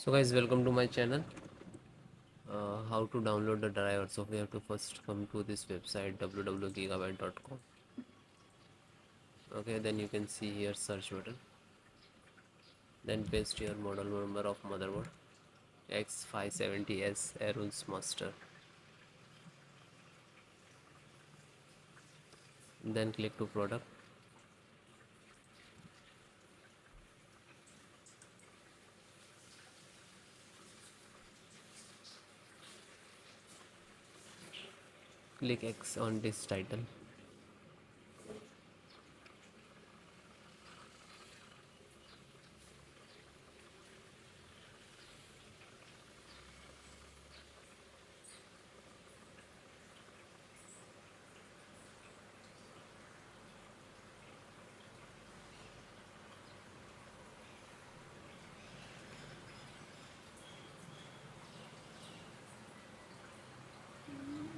So guys, welcome to my channel. How to download the driver? So we have to first come to this website www.gigabyte.com. Okay, then you can see here search button, then paste your model number of motherboard X570S AORUS master, then click to product, click X on this title,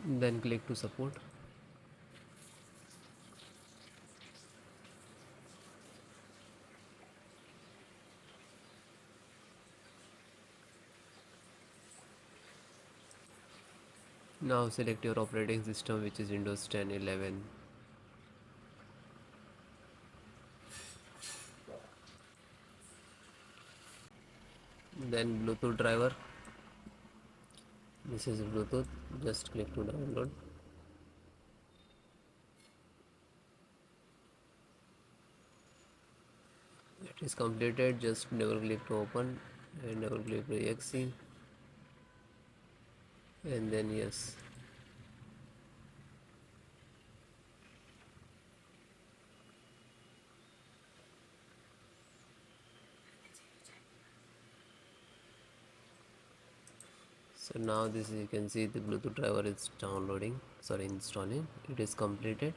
then click to support. Now select your operating system, which is Windows 10, 11. Then Bluetooth driver. This is Bluetooth. Just click to download. It is completed. Just double click to open and double click to exe, and then yes. So now this, you can see the Bluetooth driver is installing. It is completed.